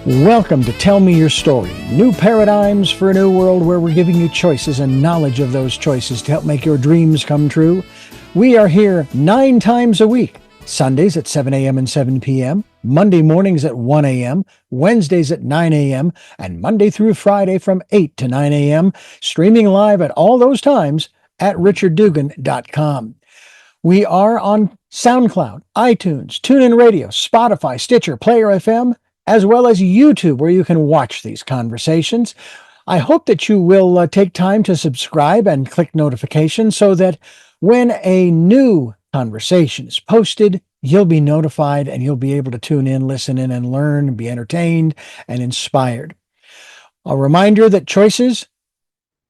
Welcome to Tell Me Your Story, new paradigms for a new world where we're giving you choices and knowledge of those choices to help make your dreams come true. We are here 9 times a week, Sundays at 7 a.m. and 7 p.m., Monday mornings at 1 a.m., Wednesdays at 9 a.m., and Monday through Friday from 8 to 9 a.m., streaming live at all those times at richarddugan.com. We are on SoundCloud, iTunes, TuneIn Radio, Spotify, Stitcher, Player FM, as well as YouTube, where you can watch these conversations. I hope that you will take time to subscribe and click notifications so that when a new conversation is posted, you'll be notified and you'll be able to tune in, listen in, and learn, and be entertained and inspired. A reminder that Choices,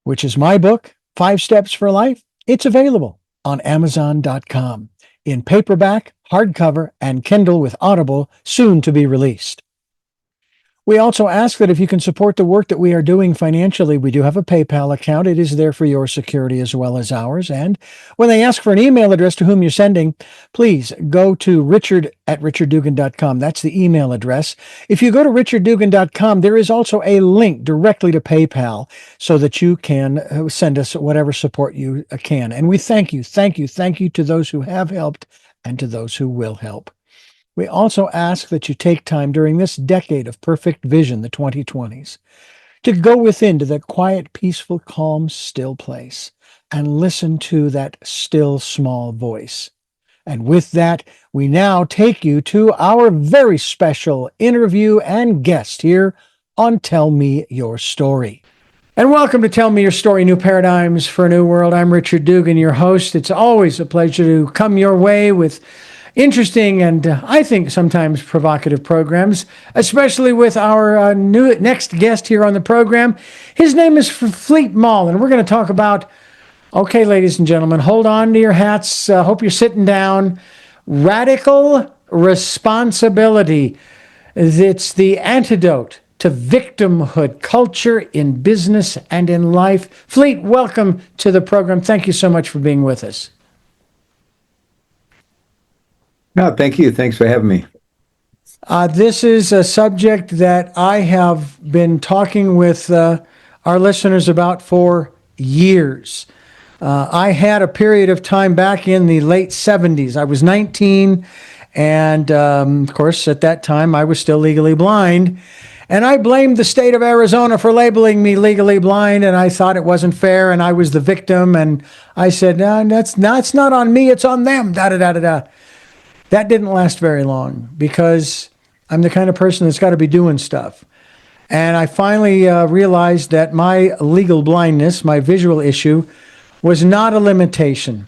which is my book, 5 Steps for Life, it's available on Amazon.com in paperback, hardcover, and Kindle with Audible, soon to be released. We also ask that if you can support the work that we are doing financially, we do have a PayPal account. It is there for your security as well as ours. And when they ask for an email address to whom you're sending, please go to richard@richarddugan.com. That's the email address. If you go to richarddugan.com, there is also a link directly to PayPal so that you can send us whatever support you can. And we thank you to those who have helped and to those who will help. We also ask that you take time during this decade of perfect vision, the 2020s, to go within to that quiet, peaceful, calm, still place and listen to that still, small voice. And with that, we now take you to our very special interview and guest here on Tell Me Your Story. And welcome to Tell Me Your Story, New Paradigms for a New World. I'm Richard Dugan, your host. It's always a pleasure to come your way with interesting and I think sometimes provocative programs, especially with our next guest here on the program. His name is Fleet Maull, and we're going to talk about, okay, ladies and gentlemen, hold on to your hats. Hope you're sitting down. Radical responsibility. It's the antidote to victimhood culture in business and in life. Fleet, welcome to the program. Thank you so much for being with us. No, thank you. Thanks for having me. This is a subject that I have been talking with our listeners about for years. I had a period of time back in the late 70s. I was 19, and of course, at that time, I was still legally blind. And I blamed the state of Arizona for labeling me legally blind, and I thought it wasn't fair, and I was the victim. And I said, no, it's not on me, it's on them, da-da-da-da-da. That didn't last very long because I'm the kind of person that's got to be doing stuff. And I finally realized that my legal blindness, my visual issue, was not a limitation.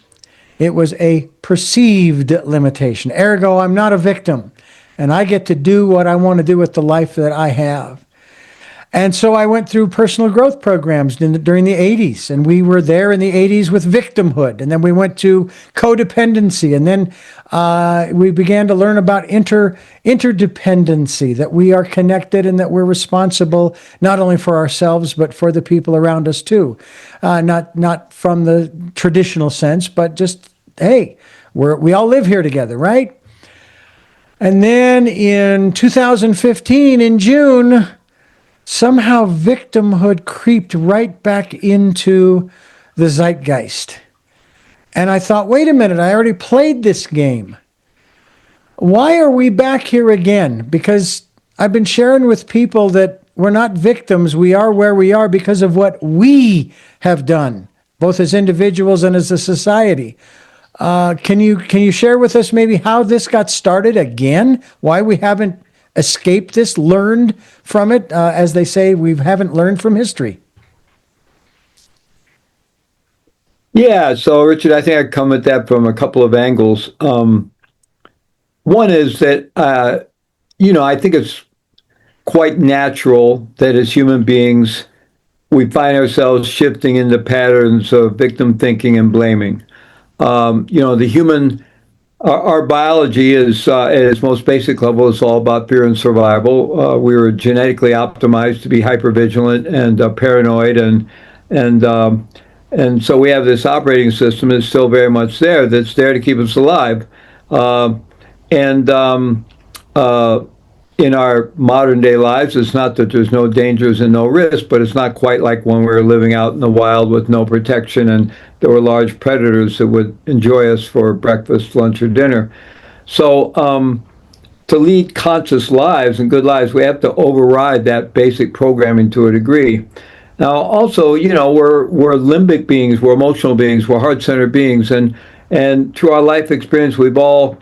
It was a perceived limitation. Ergo, I'm not a victim. And I get to do what I want to do with the life that I have. And so I went through personal growth programs during the 80s, and we were there in the 80s with Victimhood, and then we went to codependency, and then we began to learn about interdependency, that we are connected and that we're responsible not only for ourselves but for the people around us too. Not from the traditional sense, but just, hey, we all live here together, right? And then in 2015, in June, somehow victimhood creeped right back into the zeitgeist. And I thought, wait a minute, I already played this game. Why are we back here again? Because I've been sharing with people that we're not victims. We are where we are because of what we have done, both as individuals and as a society. Can you share with us maybe how this got started again? Why we haven't escaped this, learned from it? As they say, we haven't learned from history. Yeah, so Richard, I think I come at that from a couple of angles. One is that, I think it's quite natural that as human beings, we find ourselves shifting into patterns of victim thinking and blaming. Our biology is, at its most basic level, is all about fear and survival. We were genetically optimized to be hypervigilant and paranoid, and so we have this operating system that's still very much there, that's there to keep us alive. in our modern day lives. It's not that there's no dangers and no risk, but it's not quite like when we were living out in the wild with no protection and there were large predators that would enjoy us for breakfast, lunch, or dinner. So to lead conscious lives and good lives, we have to override that basic programming to a degree. Now, also, we're limbic beings, we're emotional beings, we're heart-centered beings, and through our life experience, we've all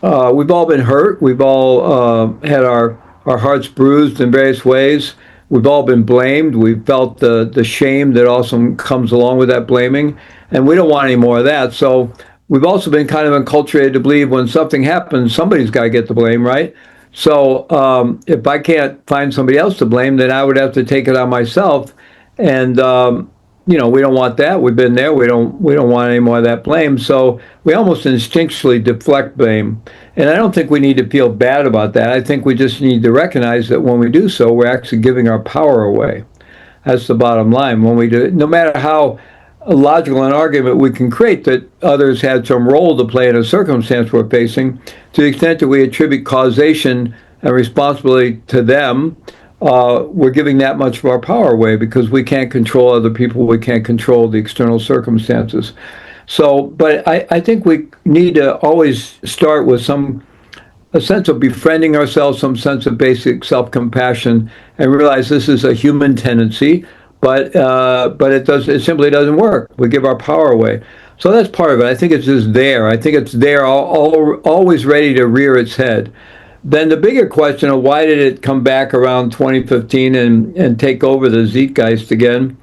been hurt. We've all had our hearts bruised in various ways. We've all been blamed. We've felt the shame that also comes along with that blaming, and we don't want any more of that. So we've also been kind of enculturated to believe when something happens, somebody's got to get the blame, right? So if I can't find somebody else to blame, then I would have to take it on myself. And we don't want that. We've been there. We don't want any more of that blame. So we almost instinctually deflect blame. And I don't think we need to feel bad about that. I think we just need to recognize that when we do so, we're actually giving our power away. That's the bottom line. When we do, no matter how logical an argument we can create that others had some role to play in a circumstance we're facing, to the extent that we attribute causation and responsibility to them, we're giving that much of our power away because we can't control other people. We can't control the external circumstances. So, but I think we need to always start with a sense of befriending ourselves, some sense of basic self-compassion, and realize this is a human tendency, but it simply doesn't work. We give our power away. So that's part of it. I think it's just there. I think it's there, always ready to rear its head. Then the bigger question of why did it come back around 2015 and take over the zeitgeist again,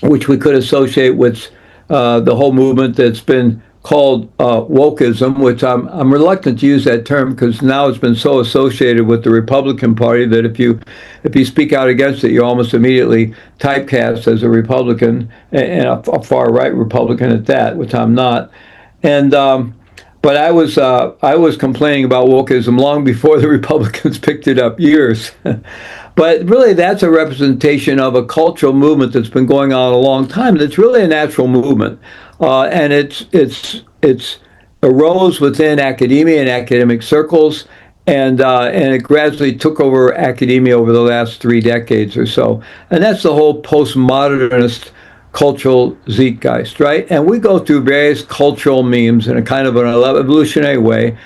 which we could associate with the whole movement that's been called wokeism, which I'm reluctant to use that term because now it's been so associated with the Republican Party that if you speak out against it, you're almost immediately typecast as a Republican, and a far right Republican at that, which I'm not. And but I was complaining about wokeism long before the Republicans picked it up, years. But really, that's a representation of a cultural movement that's been going on a long time. That's really a natural movement, and it's arose within academia and academic circles, and it gradually took over academia over the last 3 decades or so. And that's the whole postmodernist cultural zeitgeist, right? And we go through various cultural memes in a kind of an evolutionary way,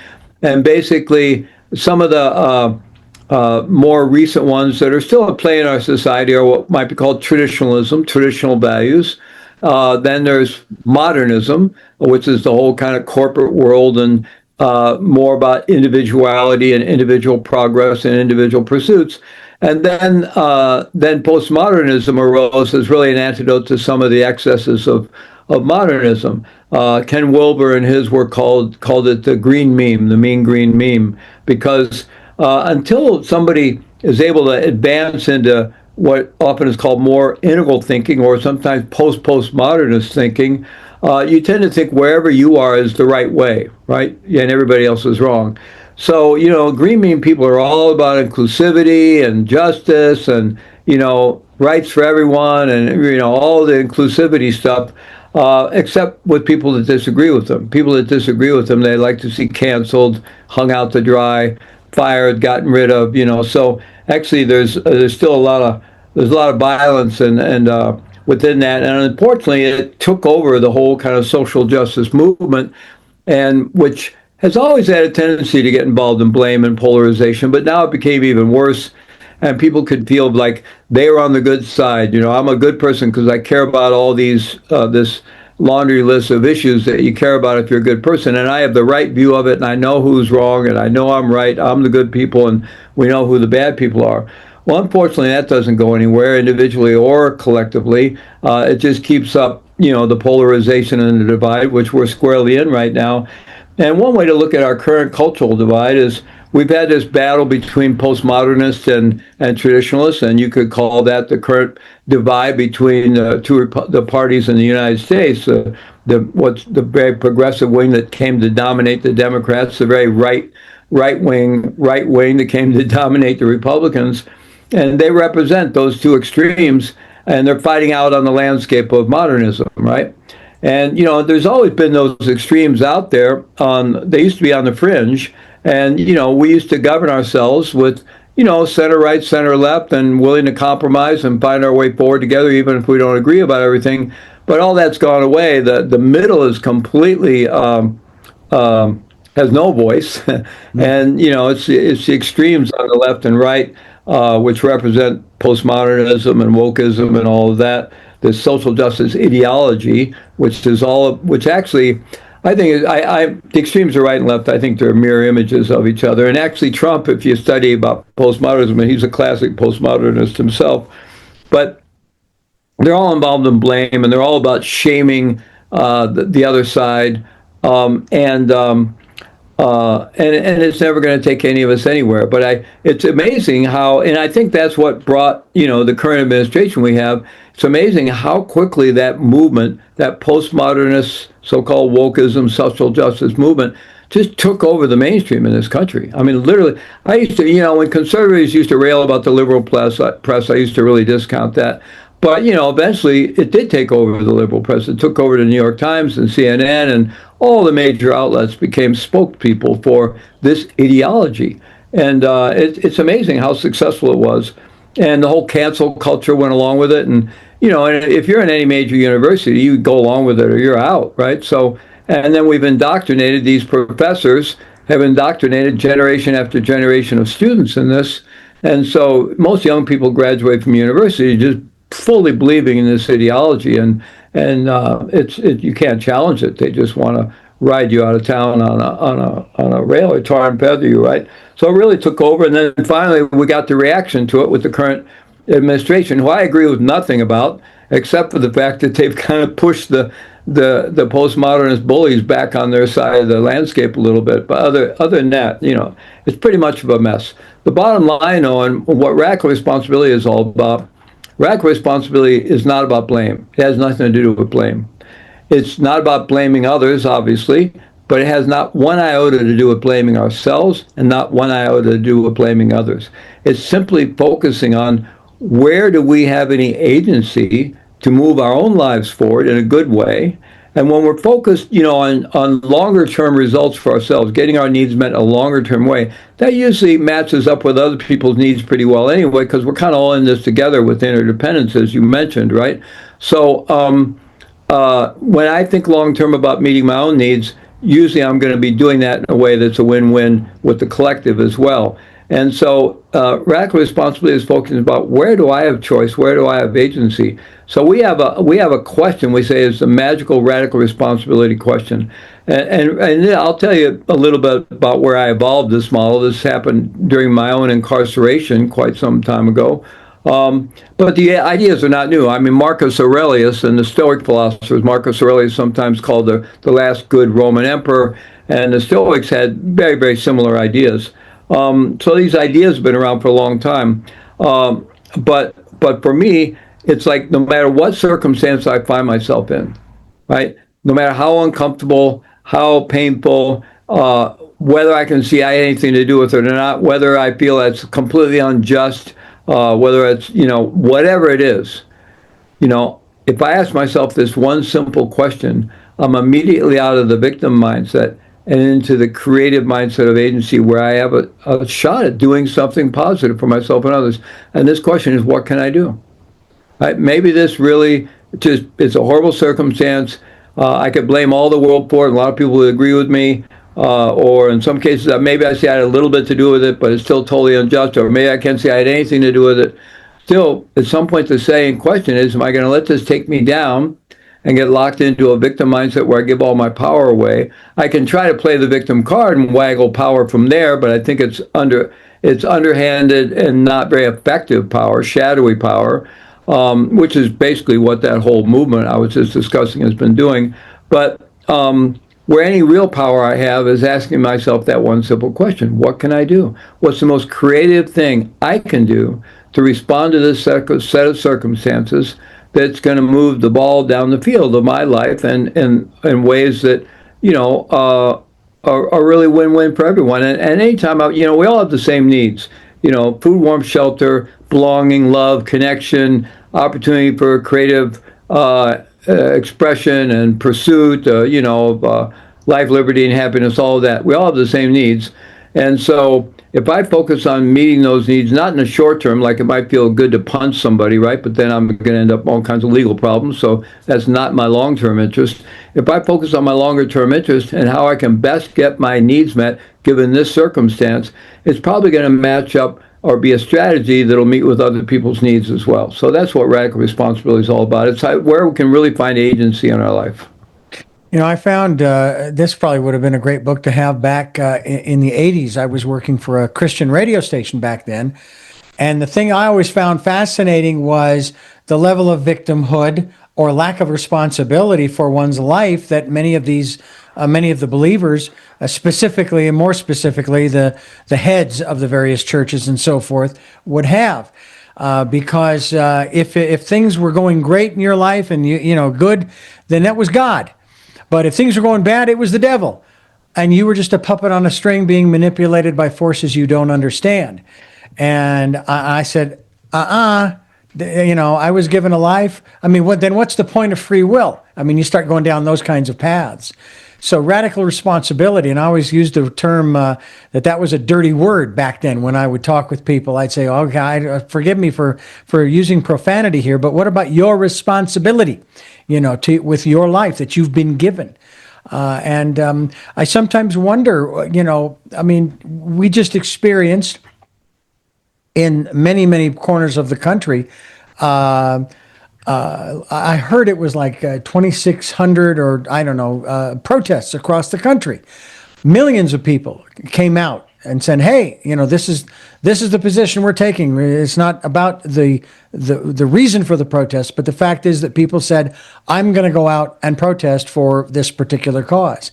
and basically some of the more recent ones that are still at play in our society are what might be called traditionalism, traditional values. Then there's modernism, which is the whole kind of corporate world and more about individuality and individual progress and individual pursuits. And then postmodernism arose as really an antidote to some of the excesses of modernism. Ken Wilber in his work called it the green meme, the mean green meme, because until somebody is able to advance into what often is called more integral thinking or sometimes postmodernist thinking, you tend to think wherever you are is the right way, right? And everybody else is wrong. So, green meme people are all about inclusivity and justice and, rights for everyone and, all the inclusivity stuff, except with people that disagree with them. People that disagree with them, they like to see canceled, hung out to dry, fired, gotten rid of, So actually there's still a lot of violence and within that. And unfortunately, it took over the whole kind of social justice movement, and which has always had a tendency to get involved in blame and polarization, but now it became even worse, and people could feel like they were on the good side. I'm a good person because I care about all these, this laundry list of issues that you care about if you're a good person, and I have the right view of it, and I know who's wrong, and I know I'm right, I'm the good people, and we know who the bad people are. Well, unfortunately, that doesn't go anywhere, individually or collectively. It just keeps up, the polarization and the divide, which we're squarely in right now. And one way to look at our current cultural divide is we've had this battle between postmodernists and traditionalists, and you could call that the current divide between the parties in the United States. What's the very progressive wing that came to dominate the Democrats, the very right wing that came to dominate the Republicans, and they represent those two extremes, and they're fighting out on the landscape of modernism, right? And, there's always been those extremes out there. They used to be on the fringe, And, we used to govern ourselves with, center right, center left, and willing to compromise and find our way forward together, even if we don't agree about everything. But all that's gone away. The middle is completely has no voice, and it's the extremes on the left and right, which represent postmodernism and wokeism and all of that. The social justice ideology, which actually, I think the extremes are right and left. I think they're mirror images of each other. And actually, Trump, if you study about postmodernism, and he's a classic postmodernist himself, but they're all involved in blame, and they're all about shaming the other side, and it's never going to take any of us anywhere. But it's amazing how, and I think that's what brought the current administration we have. It's amazing how quickly that movement, that postmodernist, so-called wokeism, social justice movement, just took over the mainstream in this country. I mean, literally, I used to, when conservatives used to rail about the liberal press, I used to really discount that. But, eventually it did take over the liberal press. It took over the New York Times and CNN, and all the major outlets became spokespeople for this ideology. And it's amazing how successful it was. And the whole cancel culture went along with it. And, and if you're in any major university, you go along with it or you're out, right? So, and then we've indoctrinated, these professors have indoctrinated generation after generation of students in this. And so most young people graduate from university just fully believing in this ideology, and you can't challenge it. They just want to ride you out of town on a rail or tar and feather you, right? So it really took over, and then finally we got the reaction to it with the current administration, who I agree with nothing about, except for the fact that they've kind of pushed the postmodernist bullies back on their side of the landscape a little bit. But other than that, it's pretty much of a mess. The bottom line, though, and what radical responsibility is all about, radical responsibility is not about blame. It has nothing to do with blame. It's not about blaming others, obviously, but it has not one iota to do with blaming ourselves and not one iota to do with blaming others. It's simply focusing on where do we have any agency to move our own lives forward in a good way. And when we're focused, on longer term results for ourselves, getting our needs met in a longer term way, that usually matches up with other people's needs pretty well anyway, because we're kind of all in this together with interdependence, as you mentioned, right? So when I think long term about meeting my own needs, usually I'm going to be doing that in a way that's a win-win with the collective as well. And so radical responsibility is focusing about where do I have choice, where do I have agency. So we have a question we say is the magical radical responsibility question. And I'll tell you a little bit about where I evolved this model. This happened during my own incarceration quite some time ago. But the ideas are not new. I mean, Marcus Aurelius and the Stoic philosophers, Marcus Aurelius sometimes called the last good Roman emperor, and the Stoics had very, very similar ideas. So these ideas have been around for a long time. But for me, it's like no matter what circumstance I find myself in, right? No matter how uncomfortable, how painful, whether I can see I had anything to do with it or not, whether I feel it's completely unjust, whether it's, whatever it is, if I ask myself this one simple question, I'm immediately out of the victim mindset and into the creative mindset of agency, where I have a shot at doing something positive for myself and others. And this question is, what can I do? Right? Maybe this really just it's a horrible circumstance. I could blame all the world for it. A lot of people would agree with me. Or in some cases, maybe I say I had a little bit to do with it, but it's still totally unjust. Or maybe I can't say I had anything to do with it. Still, at some point, the saying question is, am I going to let this take me down and get locked into a victim mindset where I give all my power away? I can try to play the victim card and waggle power from there, but I think it's underhanded and not very effective power, shadowy power, which is basically what that whole movement I was just discussing has been doing. But where any real power I have is asking myself that one simple question: what can I do? What's the most creative thing I can do to respond to this set of circumstances that's going to move the ball down the field of my life and in ways that are really win-win for everyone? And anytime we all have the same needs: food, warmth, shelter, belonging, love, connection, opportunity for creative expression and pursuit, life, liberty, and happiness. All of that, we all have the same needs. And so if I focus on meeting those needs, not in the short term, like it might feel good to punch somebody, right? But then I'm going to end up all kinds of legal problems. So that's not my long-term interest. If I focus on my longer-term interest and how I can best get my needs met given this circumstance, it's probably going to match up or be a strategy that'll meet with other people's needs as well. So that's what radical responsibility is all about. It's where we can really find agency in our life. I found this probably would have been a great book to have back in the 80s. I was working for a Christian radio station back then. And the thing I always found fascinating was the level of victimhood or lack of responsibility for one's life that many of the believers, specifically and more specifically, the heads of the various churches and so forth, would have. Because if things were going great in your life and good, then that was God. But if things were going bad, it was the devil. And you were just a puppet on a string being manipulated by forces you don't understand. And I said, I was given a life. I mean, then what's the point of free will? I mean, you start going down those kinds of paths. So radical responsibility, and I always used the term that was a dirty word back then when I would talk with people. I'd say, oh, God, forgive me for using profanity here, but what about your responsibility, with your life that you've been given? And I sometimes wonder, we just experienced in many, many corners of the country, I heard it was like 2,600 or I don't know, protests across the country. Millions of people came out and said, "Hey, this is the position we're taking. It's not about the reason for the protest, but the fact is that people said, I'm going to go out and protest for this particular cause."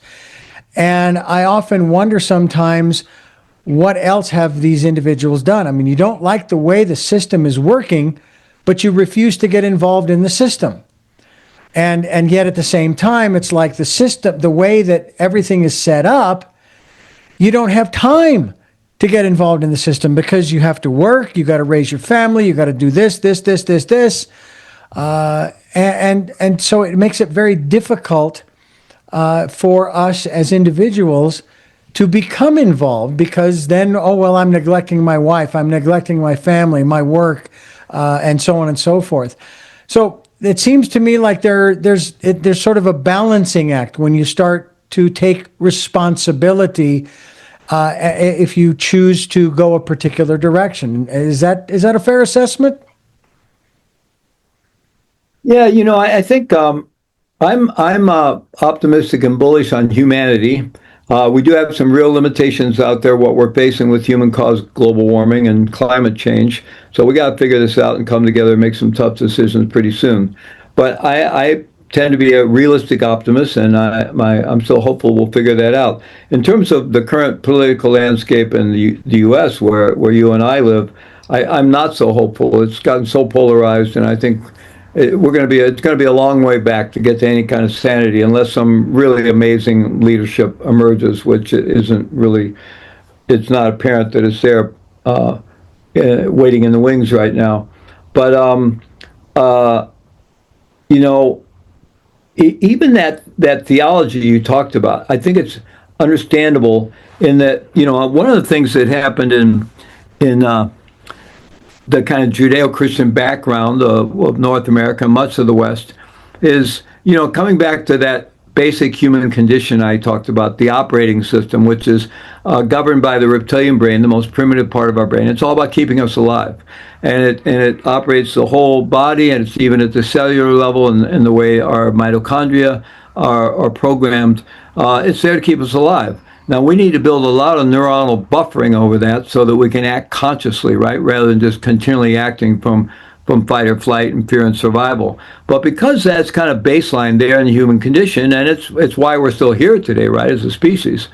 And I often wonder sometimes, what else have these individuals done? I mean, you don't like the way the system is working, but you refuse to get involved in the system. And yet at the same time, it's like the system, the way that everything is set up, you don't have time to get involved in the system because you have to work, you got to raise your family, you got to do this. And so it makes it very difficult for us as individuals to become involved, because then, oh, well, I'm neglecting my wife, I'm neglecting my family, my work, and so on and so forth. So it seems to me like there's sort of a balancing act when you start to take responsibility if you choose to go a particular direction. Is that a fair assessment? Yeah, I think I'm optimistic and bullish on humanity. We do have some real limitations out there, what we're facing with human-caused global warming and climate change. So we got to figure this out and come together and make some tough decisions pretty soon. But I tend to be a realistic optimist, and I'm still hopeful we'll figure that out. In terms of the current political landscape in the U.S., where you and I live, I'm not so hopeful. It's gotten so polarized, and I think it's going to be a long way back to get to any kind of sanity unless some really amazing leadership emerges, which isn't really, it's not apparent that it's there waiting in the wings right now. But even that theology you talked about, I think it's understandable in that, one of the things that happened in the kind of Judeo-Christian background of North America, much of the West, is, coming back to that basic human condition I talked about, the operating system, which is governed by the reptilian brain, the most primitive part of our brain. It's all about keeping us alive. And it operates the whole body, and it's even at the cellular level and the way our mitochondria are programmed. It's there to keep us alive. Now, we need to build a lot of neuronal buffering over that so that we can act consciously, right, rather than just continually acting from fight or flight and fear and survival. But because that's kind of baseline there in the human condition, and it's why we're still here today, right, as a species,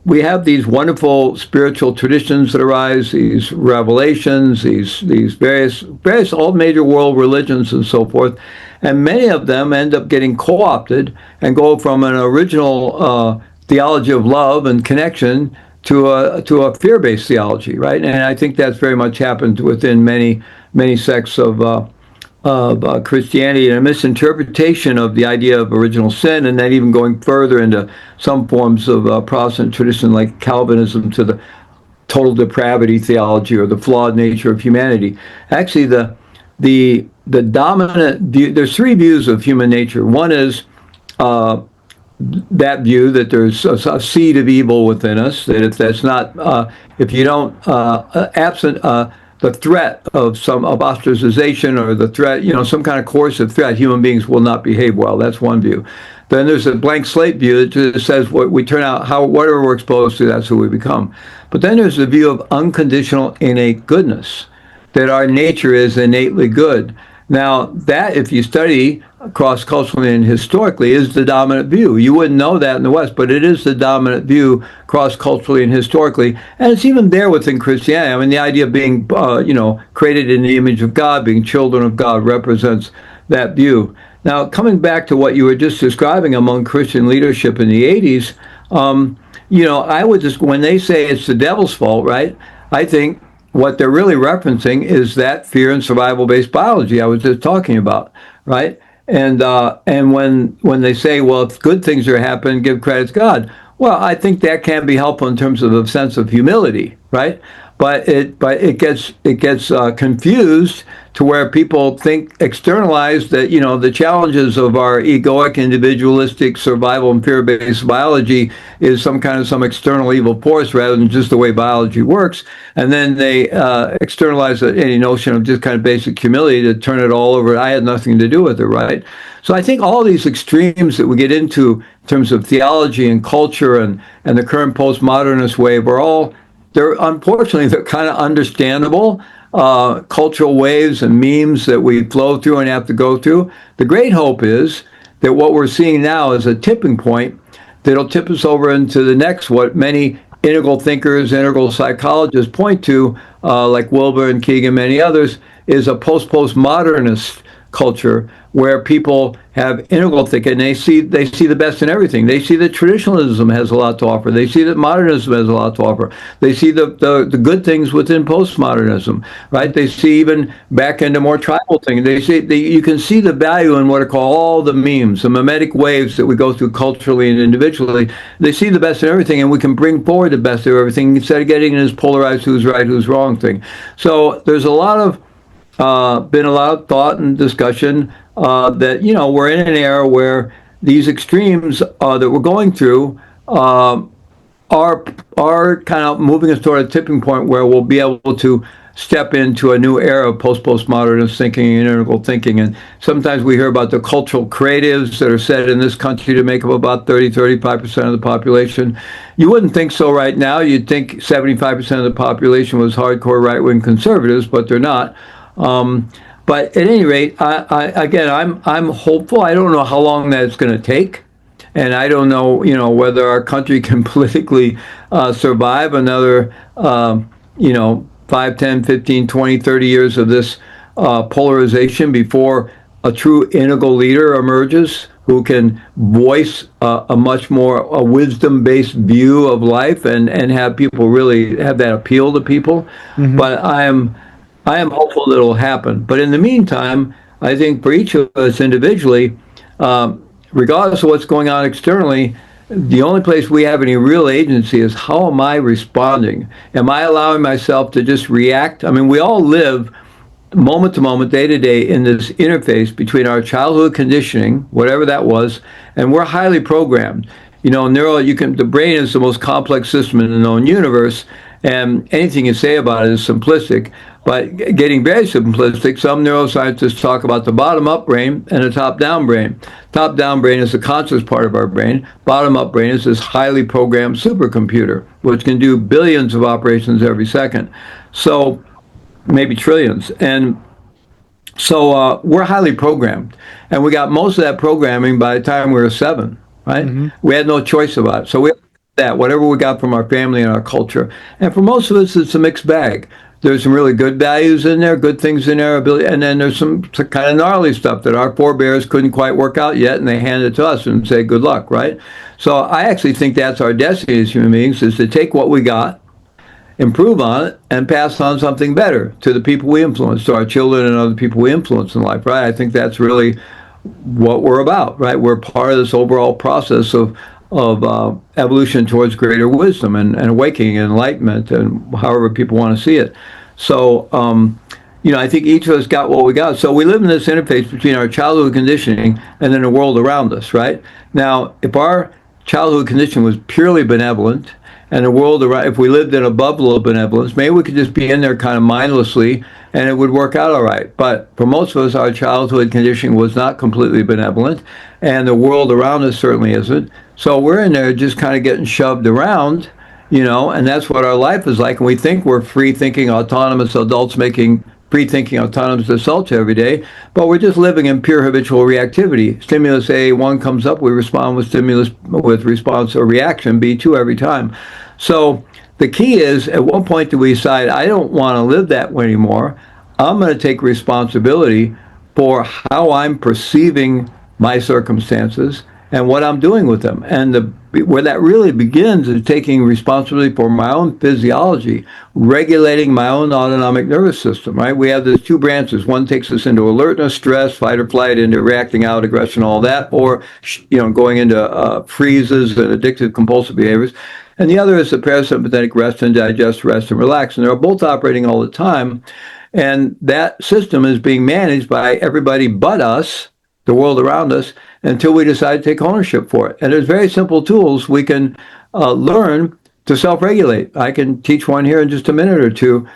we have these wonderful spiritual traditions that arise, these revelations, these various all major world religions and so forth, and many of them end up getting co-opted and go from an original theology of love and connection to a fear-based theology, right? And I think that's very much happened within many sects of Christianity and a misinterpretation of the idea of original sin, and then even going further into some forms of Protestant tradition like Calvinism to the total depravity theology or the flawed nature of humanity. Actually, the dominant view, there's three views of human nature. One is that view that there's a seed of evil within us, that if that's not, if you don't, absent the threat of some of ostracization or the threat, some kind of coercive threat, human beings will not behave well. That's one view. Then there's a blank slate view that just says what we turn out, whatever we're exposed to, that's who we become. But then there's the view of unconditional innate goodness, that our nature is innately good. Now, that, if you study cross-culturally and historically, is the dominant view. You wouldn't know that in the West, but it is the dominant view cross-culturally and historically. And it's even there within Christianity. I mean, the idea of being, created in the image of God, being children of God, represents that view. Now, coming back to what you were just describing among Christian leadership in the 80s, I would just, when they say it's the devil's fault, right, I think what they're really referencing is that fear and survival-based biology I was just talking about, right? And when they say, well, if good things are happening, give credit to God. Well, I think that can be helpful in terms of a sense of humility, right? But it gets confused to where people externalize that, the challenges of our egoic, individualistic, survival and fear-based biology is some external evil force rather than just the way biology works. And then they externalize any notion of just kind of basic humility to turn it all over. I had nothing to do with it, right? So I think all these extremes that we get into in terms of theology and culture and the current postmodernist wave unfortunately, they're kind of understandable cultural waves and memes that we flow through and have to go through. The great hope is that what we're seeing now is a tipping point that'll tip us over into the next, what many integral thinkers, integral psychologists point to, like Wilber and Keegan, many others, is a postmodernist culture where people have integral thinking. They see the best in everything. They see that traditionalism has a lot to offer. They see that modernism has a lot to offer. They see the good things within postmodernism, right? They see even back into more tribal things. You can see the value in what are called all the memes, the mimetic waves that we go through culturally and individually. They see the best in everything, and we can bring forward the best of everything instead of getting in this polarized who's right, who's wrong thing. So there's been a lot of thought and discussion that we're in an era where these extremes that we're going through are kind of moving us toward a tipping point where we'll be able to step into a new era of postmodernist thinking and integral thinking. And sometimes we hear about the cultural creatives that are said in this country to make up about 35% of the population. You wouldn't think so right now. You'd think 75% of the population was hardcore right-wing conservatives, but they're not. But at any rate, I'm hopeful. I don't know how long that's going to take, and I don't know, whether our country can politically survive another, 5, 10, 15, 20, 30 years of this polarization before a true integral leader emerges who can voice a much more wisdom-based view of life and have people really have that appeal to people. Mm-hmm. But I am hopeful that it'll happen. But in the meantime, I think for each of us individually, regardless of what's going on externally, the only place we have any real agency is how am I responding? Am I allowing myself to just react? I mean, we all live moment to moment, day to day, in this interface between our childhood conditioning, whatever that was, and we're highly programmed. The brain is the most complex system in the known universe, and anything you say about it is simplistic. But getting very simplistic, some neuroscientists talk about the bottom-up brain and the top-down brain. Top-down brain is the conscious part of our brain. Bottom-up brain is this highly programmed supercomputer, which can do billions of operations every second. So maybe trillions. And so we're highly programmed. And we got most of that programming by the time we were 7, right? Mm-hmm. We had no choice about it. So we that, whatever we got from our family and our culture. And for most of us, it's a mixed bag. There's some really good values in there, good things in there, and then there's some kind of gnarly stuff that our forebears couldn't quite work out yet, and they hand it to us and say, good luck, right? So I actually think that's our destiny as human beings, is to take what we got improve on it, and pass on something better to the people we influence, to our children and other people we influence in life, right? I think that's really what we're about, right? We're part of this overall process of evolution towards greater wisdom and awakening and enlightenment, and however people want to see it. So, I think each of us got what we got. So we live in this interface between our childhood conditioning and then the world around us, right? Now, if our childhood conditioning was purely benevolent, and the world around, if we lived in a bubble of benevolence, maybe we could just be in there kind of mindlessly and it would work out all right. But for most of us, our childhood conditioning was not completely benevolent, and the world around us certainly isn't. So we're in there just kind of getting shoved around, and that's what our life is like. And we think we're free thinking, autonomous adults making free thinking, autonomous assaults every day, but we're just living in pure habitual reactivity. Stimulus A1 comes up, we respond with response or reaction B2 every time. So the key is, at what point do we decide, I don't want to live that way anymore? I'm going to take responsibility for how I'm perceiving my circumstances and what I'm doing with them. And where that really begins is taking responsibility for my own physiology, regulating my own autonomic nervous system, right? We have these two branches. One takes us into alertness, stress, fight or flight, into reacting out, aggression, all that, or, going into freezes and addictive compulsive behaviors. And the other is the parasympathetic rest and digest, rest and relax. And they're both operating all the time. And that system is being managed by everybody but us, the world around us, until we decide to take ownership for it. And there's very simple tools we can learn to self-regulate. I can teach one here in just a minute or two,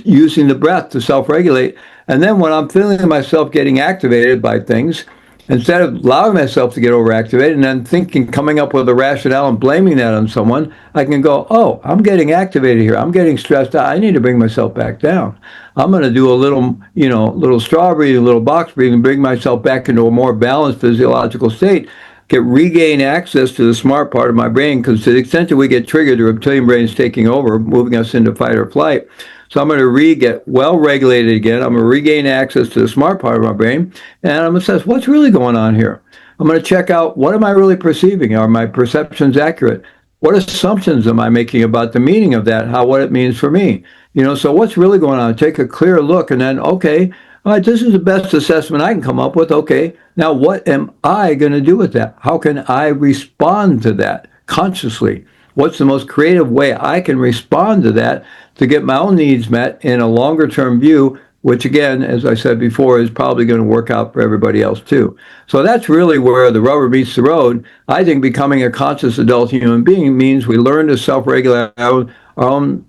using the breath to self-regulate. And then when I'm feeling myself getting activated by things, instead of allowing myself to get overactivated and then coming up with a rationale and blaming that on someone, I can go, oh, I'm getting activated here. I'm getting stressed out. I need to bring myself back down. I'm going to do a little straw breathing, a little box breathing, bring myself back into a more balanced physiological state, regain access to the smart part of my brain, because to the extent that we get triggered, the reptilian brain is taking over, moving us into fight or flight. So I'm going to get well regulated again. I'm going to regain access to the smart part of my brain, and I'm going to assess what's really going on here. I'm going to check out, what am I really perceiving? Are my perceptions accurate? What assumptions am I making about the meaning of that? What it means for me? So what's really going on? Take a clear look, and then, okay, all right, this is the best assessment I can come up with. Okay, now what am I going to do with that? How can I respond to that consciously? What's the most creative way I can respond to that to get my own needs met in a longer term view, which again, as I said before, is probably going to work out for everybody else too. So that's really where the rubber meets the road. I think becoming a conscious adult human being means we learn to self-regulate our own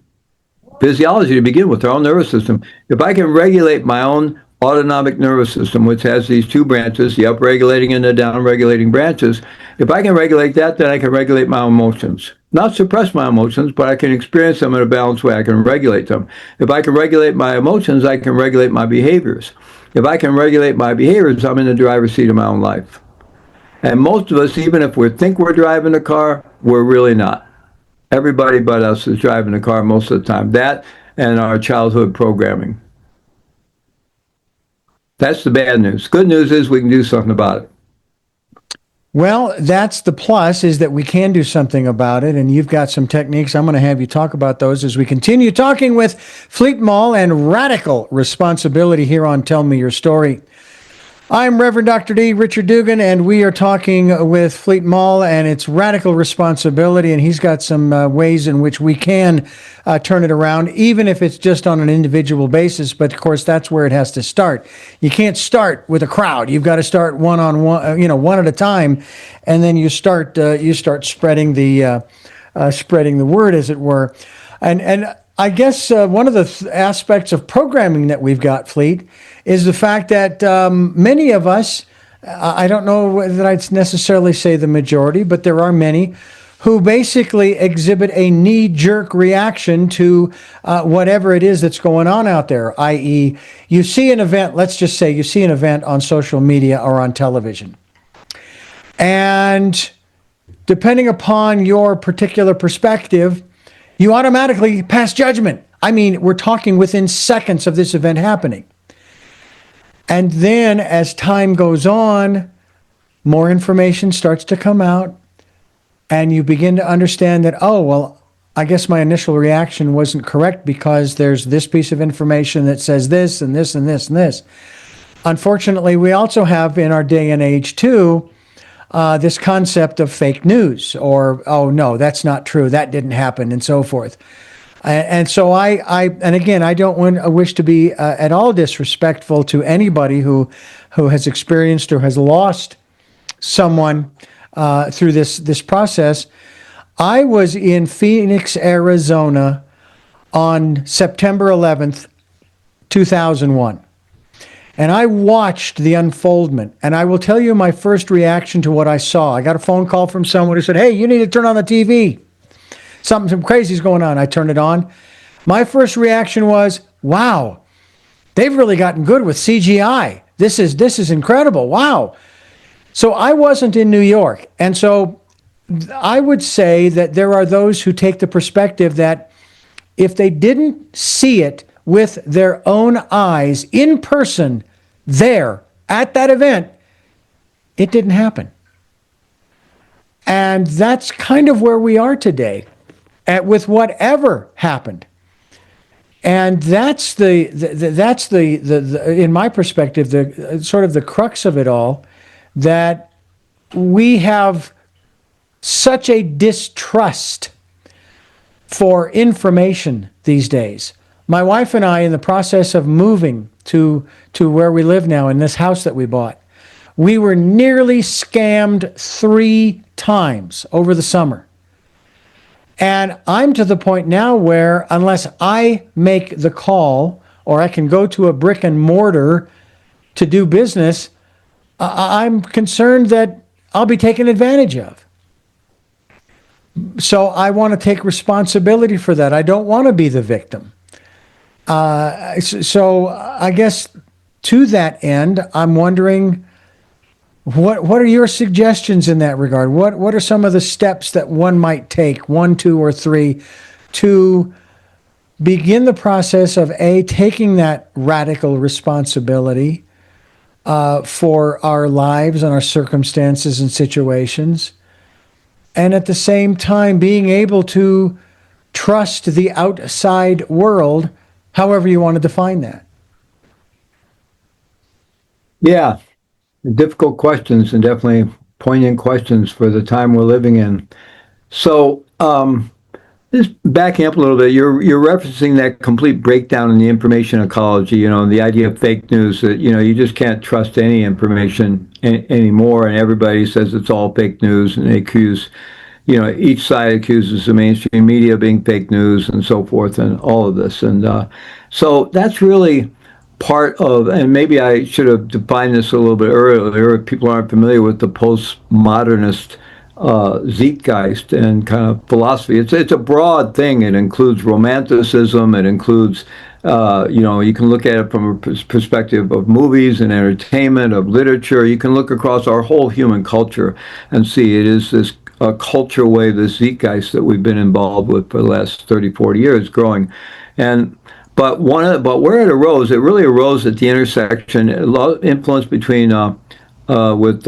physiology to begin with, our own nervous system. If I can regulate my own autonomic nervous system, which has these two branches, the upregulating and the downregulating branches, if I can regulate that, then I can regulate my emotions. Not suppress my emotions, but I can experience them in a balanced way. I can regulate them. If I can regulate my emotions, I can regulate my behaviors. If I can regulate my behaviors, I'm in the driver's seat of my own life. And most of us, even if we think we're driving the car, we're really not. Everybody but us is driving the car most of the time. That and our childhood programming. That's the bad news. Good news is we can do something about it. Well, that's the plus, is that we can do something about it, and you've got some techniques. I'm going to have you talk about those as we continue talking with Fleet Maull and radical responsibility here on Tell Me Your Story. I'm Reverend Dr. D. Richard Dugan, and we are talking with Fleet Maull, and it's radical responsibility, and he's got some ways in which we can turn it around, even if it's just on an individual basis. But of course, that's where it has to start. You can't start with a crowd. You've got to start one-on-one, one at a time, and then you start spreading the word, as it were. And I guess one of the aspects of programming that we've got, Fleet, is the fact that many of us, I don't know whether I'd necessarily say the majority, but there are many who basically exhibit a knee-jerk reaction to whatever it is that's going on out there, i.e., you see an event, let's just say you see an event on social media or on television. And depending upon your particular perspective, you automatically pass judgment. I mean, we're talking within seconds of this event happening. And then as time goes on, more information starts to come out, and you begin to understand that, oh, well, I guess my initial reaction wasn't correct because there's this piece of information that says this and this and this and this. Unfortunately, we also have in our day and age too this concept of fake news, or oh no, that's not true, that didn't happen, and so forth. And so and again, I don't wish to be at all disrespectful to anybody who has experienced or has lost someone through this process. I was in Phoenix, Arizona on September 11th, 2001. And I watched the unfoldment. And I will tell you my first reaction to what I saw. I got a phone call from someone who said, "Hey, you need to turn on the TV. Something crazy is going on." I turned it on. My first reaction was, wow, they've really gotten good with CGI. This is incredible. Wow. So I wasn't in New York. And so I would say that there are those who take the perspective that if they didn't see it with their own eyes in person there at that event, it didn't happen. And that's kind of where we are today with whatever happened. And that's the in my perspective, the sort of the crux of it all, that we have such a distrust for information these days. My wife and I, in the process of moving to where we live now, in this house that we bought, we were nearly scammed 3 times over the summer. And I'm to the point now where unless I make the call or I can go to a brick and mortar to do business, I'm concerned that I'll be taken advantage of. So I want to take responsibility for that. I don't want to be the victim. So I guess to that end, I'm wondering, what are your suggestions in that regard? What are some of the steps that one might take, 1, 2, or 3, to begin the process of taking that radical responsibility for our lives and our circumstances and situations, and at the same time being able to trust the outside world, however you want to define that? Yeah, difficult questions and definitely poignant questions for the time we're living in. So, just backing up a little bit, you're referencing that complete breakdown in the information ecology, the idea of fake news, that, you just can't trust any information anymore, and everybody says it's all fake news, and they accuse, each side accuses the mainstream media of being fake news and so forth, and all of this. And so that's really part of, and maybe I should have defined this a little bit earlier, if people aren't familiar with the postmodernist zeitgeist and kind of philosophy. It's a broad thing. It includes romanticism. It includes, you can look at it from a perspective of movies and entertainment, of literature. You can look across our whole human culture and see it is this culture wave, this zeitgeist that we've been involved with for the last 30, 40 years growing. But where it arose, it really arose at the intersection, a lot of influence between with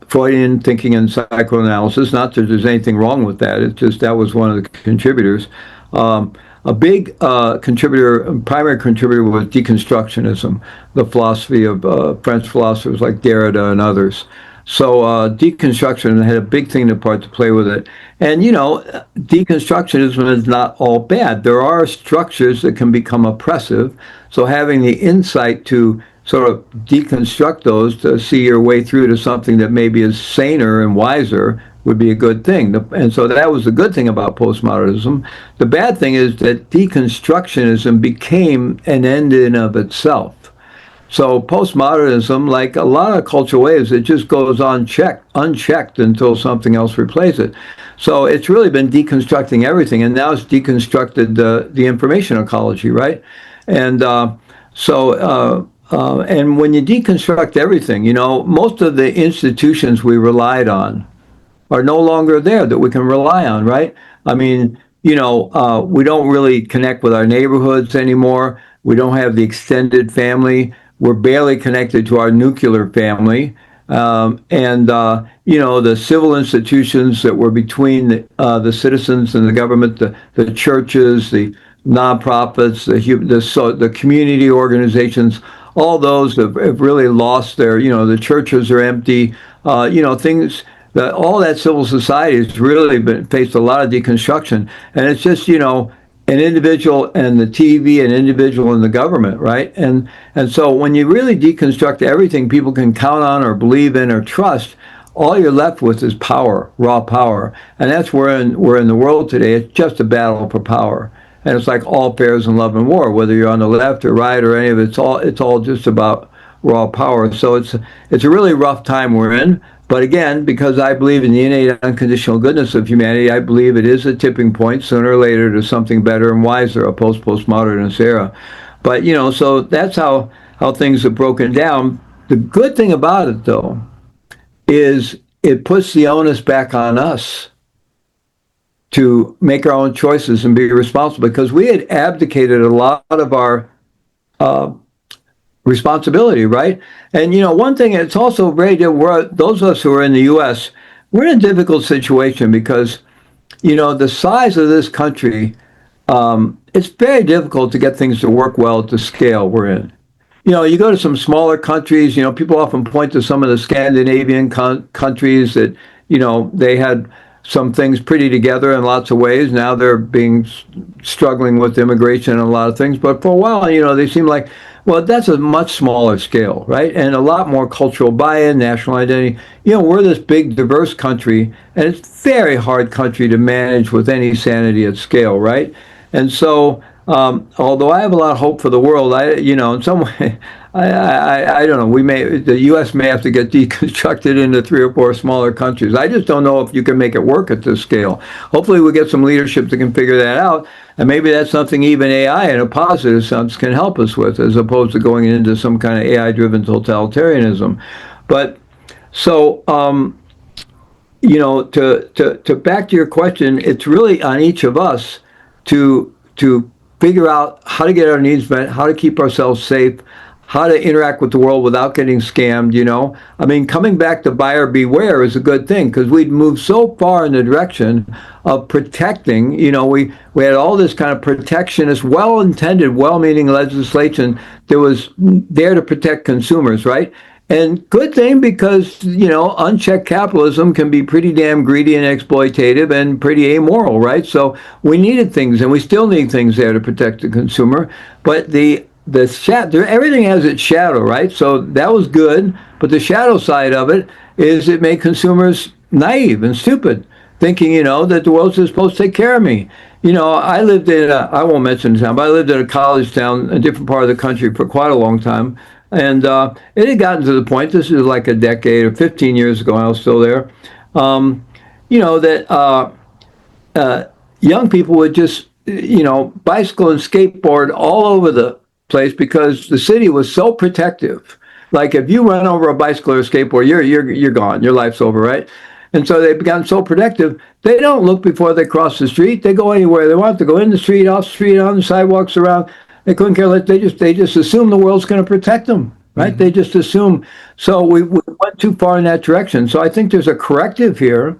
Freudian thinking and psychoanalysis. Not that there's anything wrong with that. It's just that was one of the contributors. A big primary contributor was deconstructionism, the philosophy of French philosophers like Derrida and others. So deconstruction had a big thing to play with it. And, deconstructionism is not all bad. There are structures that can become oppressive. So having the insight to sort of deconstruct those, to see your way through to something that maybe is saner and wiser, would be a good thing. And so that was the good thing about postmodernism. The bad thing is that deconstructionism became an end in of itself. So postmodernism, like a lot of cultural waves, it just goes unchecked until something else replaces it. So it's really been deconstructing everything, and now it's deconstructed the information ecology, right? And and when you deconstruct everything, most of the institutions we relied on are no longer there that we can rely on, right? I mean, we don't really connect with our neighborhoods anymore. We don't have the extended family. We're barely connected to our nuclear family. and the civil institutions that were between the citizens and the government, the churches, the nonprofits, the community organizations, all those have really lost the churches are empty, things that all that civil society has really faced a lot of deconstruction, and it's just an individual and the TV, an individual and the government, right? And so when you really deconstruct everything people can count on or believe in or trust, all you're left with is power, raw power, and that's where we're in the world today. It's just a battle for power, and it's like all affairs in love and war. Whether you're on the left or right or any of it, it's all just about raw power. So it's a really rough time we're in. But again, because I believe in the innate unconditional goodness of humanity, I believe it is a tipping point sooner or later to something better and wiser, a postmodernist era. But so that's how things have broken down. The good thing about it, though, is it puts the onus back on us to make our own choices and be responsible, because we had abdicated a lot of our responsibility, right? And one thing, it's also very difficult. Those of us who are in the U.S., we're in a difficult situation because the size of this country, it's very difficult to get things to work well at the scale we're in. You go to some smaller countries, people often point to some of the Scandinavian countries that, they had some things pretty together in lots of ways. Now they're struggling with immigration and a lot of things. But for a while, they seem like, well, that's a much smaller scale, right? And a lot more cultural buy-in, national identity. We're this big, diverse country, and it's a very hard country to manage with any sanity at scale, right? And so, although I have a lot of hope for the world, in some way, I don't know. The U.S. may have to get deconstructed into 3 or 4 smaller countries. I just don't know if you can make it work at this scale. Hopefully, we get some leadership that can figure that out, and maybe that's something even AI in a positive sense can help us with, as opposed to going into some kind of AI-driven totalitarianism. But so, to back to your question, it's really on each of us to figure out how to get our needs met, how to keep ourselves safe, how to interact with the world without getting scammed. I mean, coming back to buyer beware is a good thing, because we'd moved so far in the direction of protecting. We had all this kind of protectionist, well-intended, well-meaning legislation that was there to protect consumers, right? And good thing, because, unchecked capitalism can be pretty damn greedy and exploitative and pretty amoral, right? So we needed things, and we still need things there to protect the consumer. But everything has its shadow, right? So that was good. But the shadow side of it is it made consumers naive and stupid, thinking, that the world's just supposed to take care of me. I lived I won't mention the town, but I lived in a college town, a different part of the country, for quite a long time. And it had gotten to the point, this is like a decade or 15 years ago, I was still there, that young people would just, bicycle and skateboard all over the place because the city was so protective. Like if you run over a bicycle or a skateboard, you're gone, your life's over, right? And so they've gotten so protective, they don't look before they cross the street. They go anywhere they want to go, in the street, off the street, on the sidewalks, around. They couldn't care less. They just assume the world's going to protect them, right? Mm-hmm. They just assume. So we went too far in that direction. So I think there's a corrective here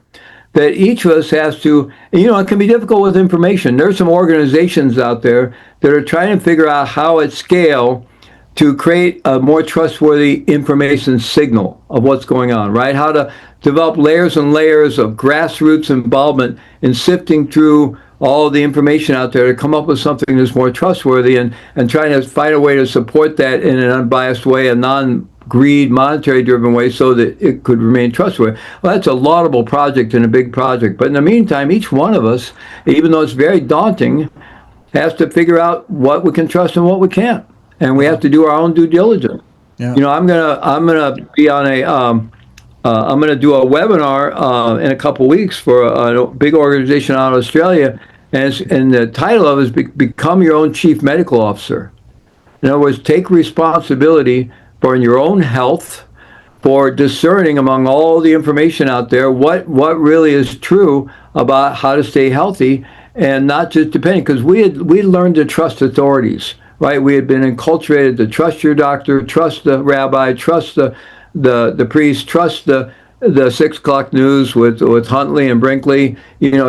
that each of us has to, it can be difficult with information. There's some organizations out there that are trying to figure out how at scale to create a more trustworthy information signal of what's going on, right? How to develop layers and layers of grassroots involvement in sifting through all the information out there to come up with something that's more trustworthy, and trying to find a way to support that in an unbiased way, a non-greed, monetary-driven way, so that it could remain trustworthy. Well, that's a laudable project and a big project. But in the meantime, each one of us, even though it's very daunting, has to figure out what we can trust and what we can't. And we have to do our own due diligence. Yeah. I'm gonna be on I'm going to do a webinar in a couple weeks for a big organization out of Australia, and the title of it is Become Your Own Chief Medical Officer. In other words, take responsibility for your own health, for discerning among all the information out there what really is true about how to stay healthy, and not just depending, because we learned to trust authorities, right? We had been enculturated to trust your doctor, trust the rabbi, trust the the priest, trust the 6 o'clock news with Huntley and Brinkley,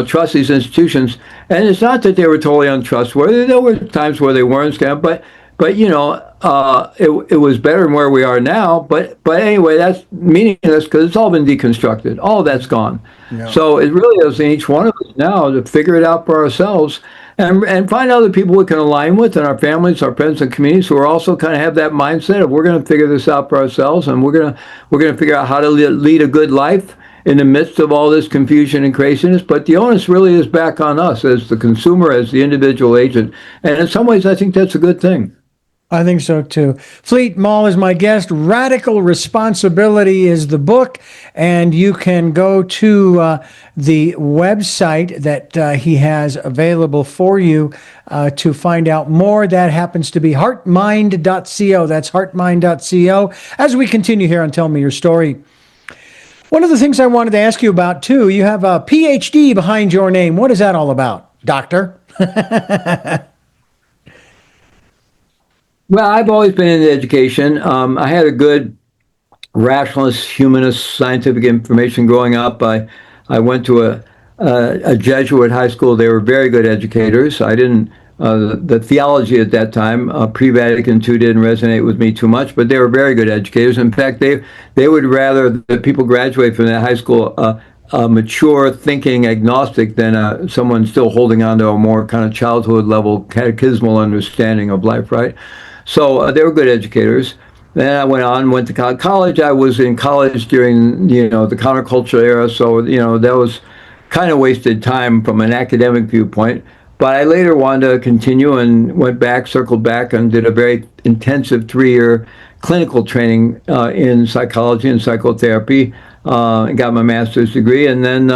trust these institutions. And it's not that they were totally untrustworthy. There were times where they weren't scammed, but it was better than where we are now. But anyway, that's meaningless because it's all been deconstructed. All that's gone. Yeah. So it really is in each one of us now to figure it out for ourselves and find other people we can align with in our families, our friends, and communities who are also kind of have that mindset of we're going to figure this out for ourselves, and we're going to figure out how to lead a good life in the midst of all this confusion and craziness. But the onus really is back on us as the consumer, as the individual agent, and in some ways, I think that's a good thing. I think so too. Fleet Maull is my guest. Radical Responsibility is the book, and you can go to the website that he has available for you to find out more. That happens to be heartmind.co. That's heartmind.co. As we continue here on Tell Me Your Story, one of the things I wanted to ask you about too, you have a PhD behind your name. What is that all about, doctor? Well, I've always been into education. I had a good rationalist, humanist, scientific information growing up. I went to a Jesuit high school. They were very good educators. I didn't, the theology at that time, pre-Vatican II didn't resonate with me too much, but they were very good educators. In fact, they would rather that people graduate from that high school a mature thinking agnostic than someone still holding on to a more kind of childhood level catechismal understanding of life, right? So they were good educators. Then I went to college. I was in college during, the counterculture era. So, that was kind of wasted time from an academic viewpoint. But I later wanted to continue and circled back and did a very intensive 3-year clinical training in psychology and psychotherapy, and got my master's degree. And then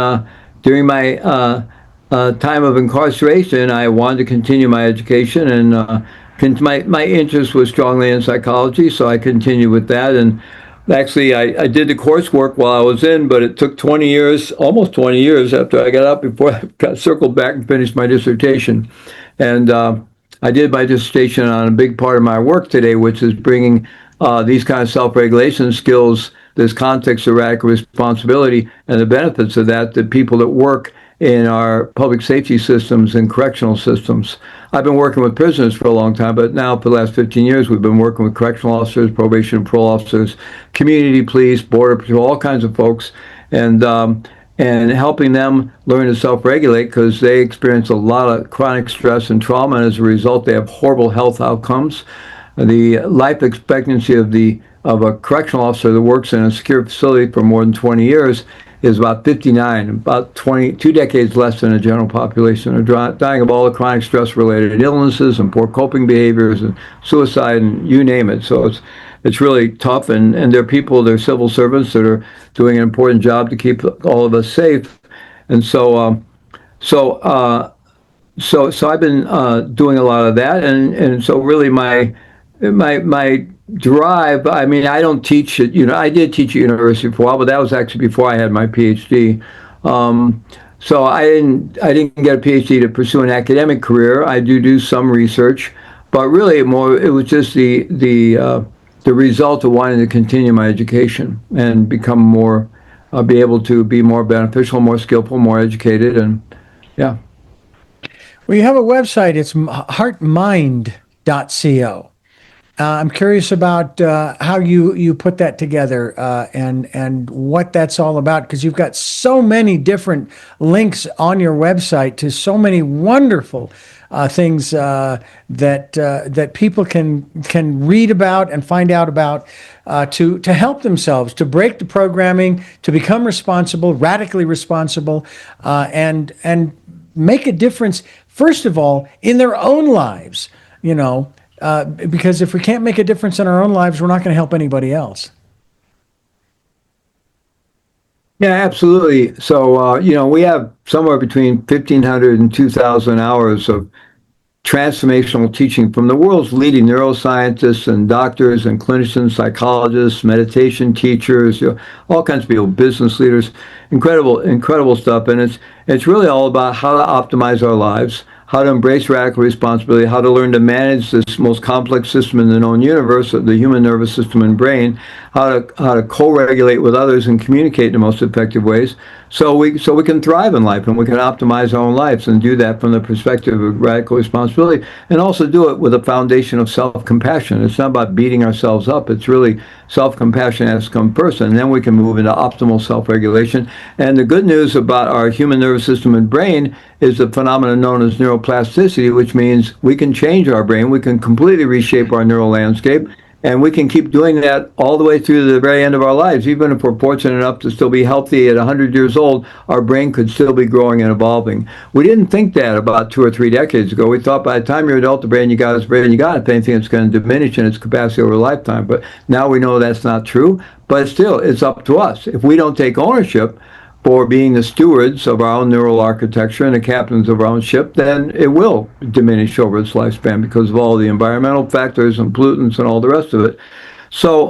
during my time of incarceration, I wanted to continue my education, and my interest was strongly in psychology, so I continued with that. And actually, I did the coursework while I was in, but it took 20 years, almost 20 years after I got out before I got circled back and finished my dissertation. And I did my dissertation on a big part of my work today, which is bringing these kind of self-regulation skills, this context of radical responsibility, and the benefits of that to people that work in our public safety systems and correctional systems. I've been working with prisoners for a long time, but now for the last 15 years, we've been working with correctional officers, probation and parole officers, community police, border patrol, all kinds of folks, and helping them learn to self-regulate because they experience a lot of chronic stress and trauma, and as a result, they have horrible health outcomes. The life expectancy of a correctional officer that works in a secure facility for more than 20 years is about 59, about 2 decades less than the general population. Are dying of all the chronic stress-related illnesses and poor coping behaviors and suicide and you name it. So it's really tough, and there are people, they're civil servants that are doing an important job to keep all of us safe. And so I've been doing a lot of that, and so really my drive. I mean, I don't teach it. I did teach at university for a while, but that was actually before I had my PhD. So I didn't get a PhD to pursue an academic career. I do some research, but really it was just the result of wanting to continue my education and become more, be able to be more beneficial, more skillful, more educated, and yeah. Well, you have a website. It's heartmind.co. I'm curious about how you put that together and what that's all about, because you've got so many different links on your website to so many wonderful things that people can read about and find out about to help themselves, to break the programming, to become responsible, radically responsible, and make a difference, first of all, in their own lives, because if we can't make a difference in our own lives, we're not going to help anybody else. Yeah, absolutely. So, we have somewhere between 1,500 and 2,000 hours of transformational teaching from the world's leading neuroscientists and doctors and clinicians, psychologists, meditation teachers, all kinds of people, business leaders, incredible stuff. And it's really all about how to optimize our lives, how to embrace radical responsibility, how to learn to manage this most complex system in the known universe, the human nervous system and brain, how to co-regulate with others and communicate in the most effective ways, so we can thrive in life and we can optimize our own lives and do that from the perspective of radical responsibility, and also do it with a foundation of self-compassion. It's not about beating ourselves up. It's really self-compassion has to come first, and then we can move into optimal self-regulation. And the good news about our human nervous system and brain is the phenomenon known as neuroplasticity, which means we can change our brain. We can completely reshape our neural landscape. And we can keep doing that all the way through to the very end of our lives. Even if we're fortunate enough to still be healthy at 100 years old, our brain could still be growing and evolving. We didn't think that about 2 or 3 decades ago. We thought by the time you're an adult, the brain you got is brain you got. If anything, it's going to diminish in its capacity over a lifetime. But now we know that's not true. But still, it's up to us. If we don't take ownership for being the stewards of our own neural architecture and the captains of our own ship, then it will diminish over its lifespan because of all the environmental factors and pollutants and all the rest of it. So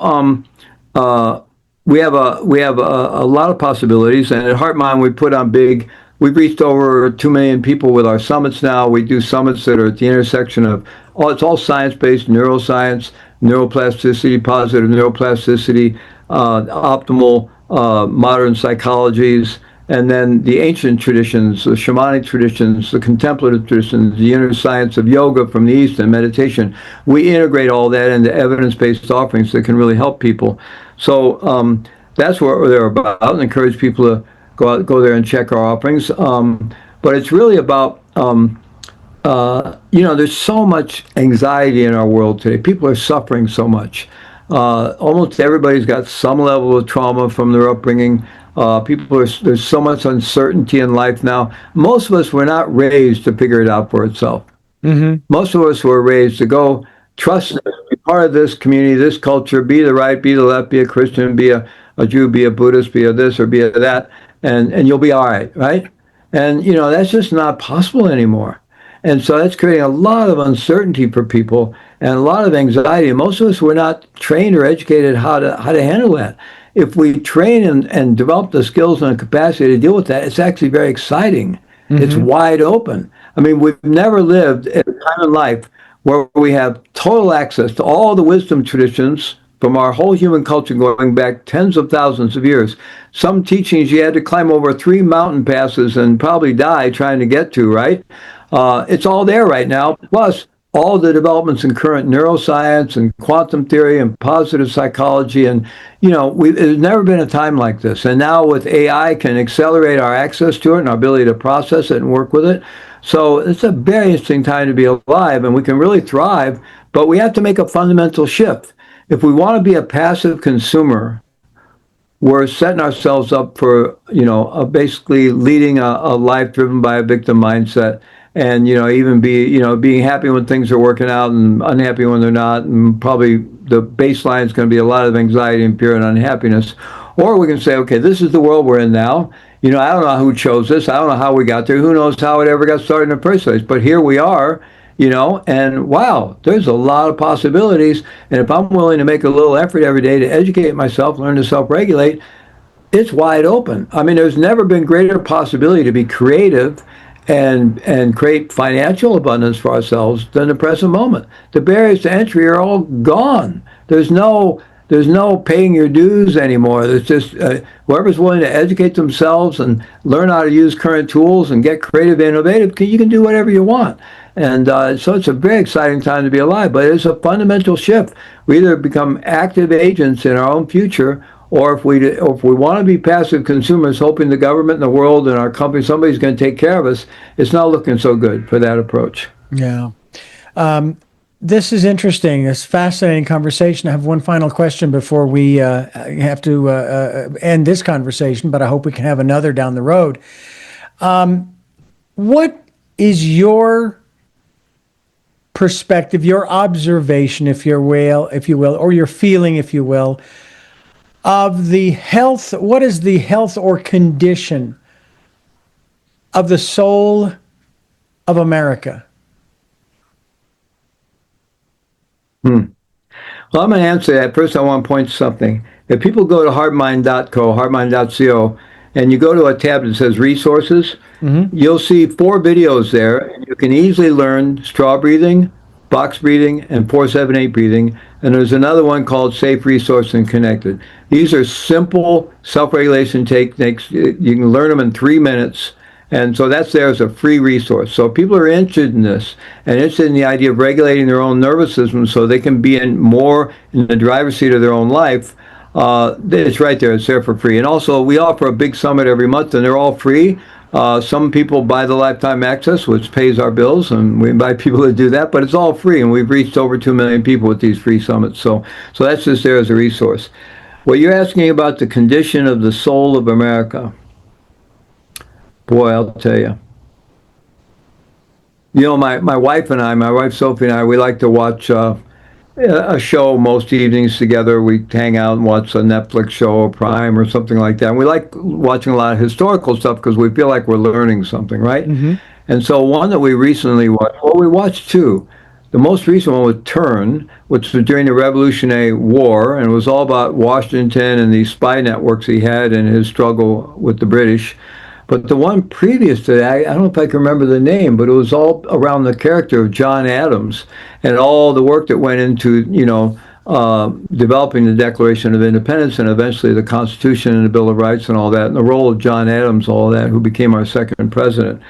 we have a lot of possibilities, and at HeartMind we put on big. We've reached over 2 million people with our summits now. We do summits that are at the intersection of it's all science-based, neuroscience, neuroplasticity, positive neuroplasticity, optimal modern psychologies, and then the ancient traditions, the shamanic traditions, the contemplative traditions, the inner science of yoga from the East and meditation. We integrate all that into evidence-based offerings that can really help people. So that's what they're about, and encourage people to go there and check our offerings. But it's really about there's so much anxiety in our world today. People are suffering so much. Almost everybody's got some level of trauma from their upbringing. There's so much uncertainty in life now. Most of us were not raised to figure it out for itself. Mm-hmm. Most of us were raised to go trust, be part of this community, this culture, be the right, be the left, be a Christian, be a Jew, be a Buddhist, be a this or be a that, and you'll be all right, right? And that's just not possible anymore. And so that's creating a lot of uncertainty for people and a lot of anxiety. And most of us were not trained or educated how to handle that. If we train and develop the skills and the capacity to deal with that, it's actually very exciting. Mm-hmm. It's wide open. I mean, we've never lived at a time in life where we have total access to all the wisdom traditions from our whole human culture going back tens of thousands of years. Some teachings you had to climb over 3 mountain passes and probably die trying to get to, right? It's all there right now. Plus, all the developments in current neuroscience and quantum theory and positive psychology. And, there's never been a time like this. And now with AI can accelerate our access to it and our ability to process it and work with it. So it's a very interesting time to be alive, and we can really thrive, but we have to make a fundamental shift. If we want to be a passive consumer, we're setting ourselves up for, basically leading a life driven by a victim mindset. And, even being happy when things are working out and unhappy when they're not. And probably the baseline is going to be a lot of anxiety and fear and unhappiness. Or we can say, okay, this is the world we're in now. I don't know who chose this. I don't know how we got there. Who knows how it ever got started in the first place. But here we are, and wow, there's a lot of possibilities. And if I'm willing to make a little effort every day to educate myself, learn to self-regulate, it's wide open. I mean, there's never been greater possibility to be creative and create financial abundance for ourselves than the present moment. The barriers to entry are all gone. There's no paying your dues anymore. There's just whoever's willing to educate themselves and learn how to use current tools and get creative and innovative, you can do whatever you want. And so it's a very exciting time to be alive, but it's a fundamental shift. We either become active agents in our own future, or if we want to be passive consumers, hoping the government and the world and our company, somebody's going to take care of us, it's not looking so good for that approach. Yeah. This is interesting. It's a fascinating conversation. I have one final question before we have to end this conversation, but I hope we can have another down the road. What is your perspective, your observation, if you will, or your feeling, if you will, of the health? What is the health or condition of the soul of America? Well, I'm going to answer that. First, I want to point to something. If people go to heartmind.co, heartmind.co, and you go to a tab that says resources, you'll see 4 videos there. And you can easily learn straw breathing, box breathing, and 478 breathing. And there's another one called Safe, Resource, and Connected. These are simple self-regulation techniques. You can learn them in 3 minutes. And so that's there as a free resource. So people are interested in this and interested in the idea of regulating their own nervous system so they can be more in the driver's seat of their own life. It's right there. It's there for free. And also, we offer a big summit every month, and they're all free. Some people buy the lifetime access, which pays our bills, and we invite people to do that. But it's all free, and we've reached over 2 million people with these free summits. So that's just there as a resource. What you're asking about the condition of the soul of America, boy, I'll tell you. You know, my wife Sophie and I, we like to watch a show most evenings together. We hang out and watch a Netflix show or Prime or something like that. And we like watching a lot of historical stuff because we feel like we're learning something, right? And so one that we recently watched, well, we watched two. The most recent one was Turn, which was during the Revolutionary War, and it was all about Washington and these spy networks he had and his struggle with the British. But the one previous to that, I don't know if I can remember the name, but it was all around the character of John Adams and all the work that went into, developing the Declaration of Independence and eventually the Constitution and the Bill of Rights and all that, and the role of John Adams, all that, who became our second president.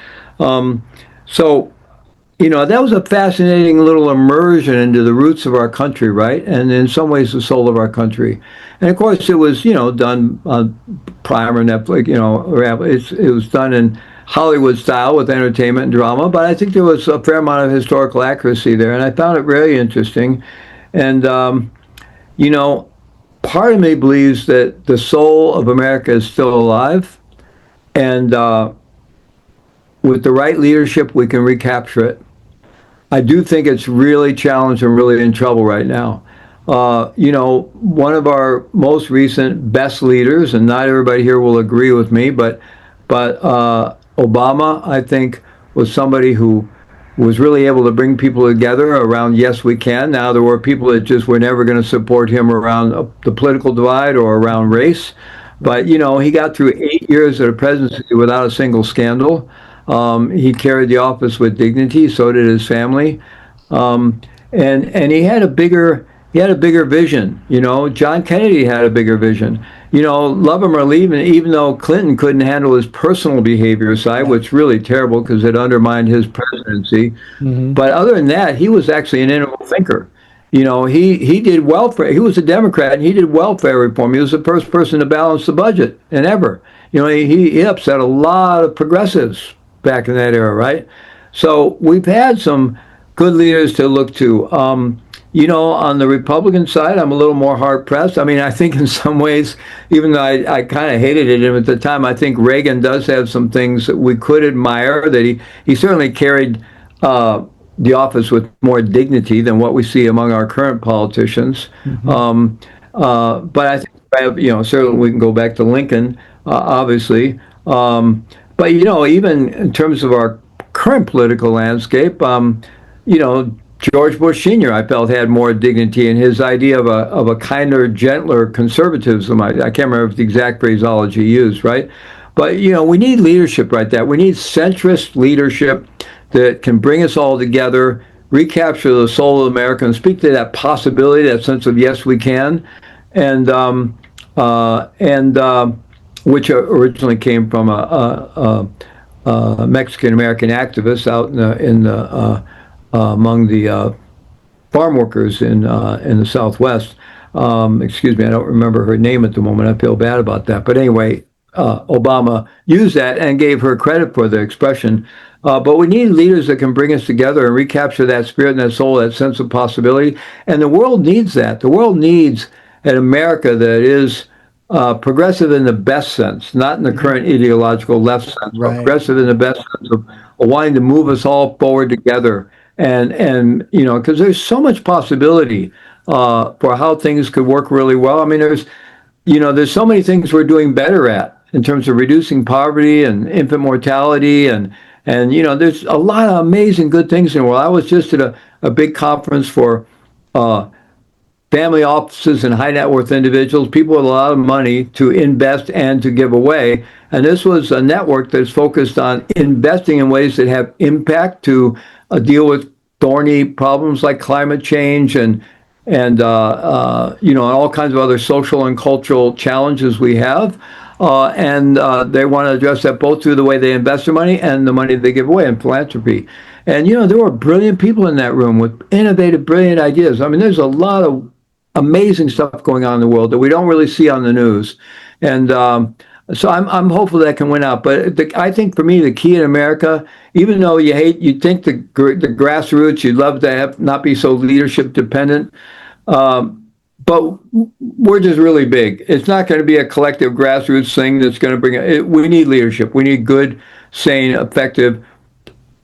That was a fascinating little immersion into the roots of our country, right? And in some ways, the soul of our country. And of course, it was, done on Prime or Netflix, it was done in Hollywood style with entertainment and drama, but I think there was a fair amount of historical accuracy there, and I found it very interesting. And, part of me believes that the soul of America is still alive, and with the right leadership, we can recapture it. I do think it's really challenged and really in trouble right now. One of our most recent best leaders, and not everybody here will agree with me, but Obama, I think, was somebody who was really able to bring people together around yes, we can. Now, there were people that just were never going to support him around the political divide or around race. But, he got through 8 years of the presidency without a single scandal. He carried the office with dignity. So did his family, and he had a bigger vision. John Kennedy had a bigger vision. Love him or leave him. Even though Clinton couldn't handle his personal behavior side, which is really terrible because it undermined his presidency. But other than that, he was actually an integral thinker. He did welfare. He was a Democrat, and he did welfare reform. He was the first person to balance the budget and ever. He upset a lot of progressives back in that era, right? So we've had some good leaders to look to. On the Republican side, I'm a little more hard-pressed. I mean, I think in some ways, even though I kind of hated it at the time, I think Reagan does have some things that we could admire, that he certainly carried the office with more dignity than what we see among our current politicians. But I think, certainly we can go back to Lincoln, obviously. But, even in terms of our current political landscape, George Bush Sr., I felt, had more dignity in his idea of a kinder, gentler conservatism. I can't remember the exact phraseology he used, right? But, we need leadership right there. We need centrist leadership that can bring us all together, recapture the soul of America, and speak to that possibility, that sense of yes, we can, and which originally came from a Mexican American activist out among the farm workers in the Southwest. Excuse me, I don't remember her name at the moment. I feel bad about that. But anyway, Obama used that and gave her credit for the expression. But we need leaders that can bring us together and recapture that spirit and that soul, that sense of possibility. And the world needs that. The world needs an America that is progressive in the best sense, not in the current ideological left sense, but progressive in the best sense of wanting to move us all forward together. And because there's so much possibility for how things could work really well. I mean, there's so many things we're doing better at in terms of reducing poverty and infant mortality, and there's a lot of amazing good things in the world. I was just at a big conference for family offices and high net worth individuals, people with a lot of money to invest and to give away. And this was a network that's focused on investing in ways that have impact to deal with thorny problems like climate change and all kinds of other social and cultural challenges we have. And they want to address that both through the way they invest their money and the money they give away in philanthropy. And there were brilliant people in that room with innovative, brilliant ideas. I mean, there's a lot of amazing stuff going on in the world that we don't really see on the news. And so I'm hopeful that can win out. But I think for me, the key in America, even though you think the grassroots, you'd love to have not be so leadership dependent. But we're just really big. It's not going to be a collective grassroots thing that's going to bring it. We need leadership. We need good, sane, effective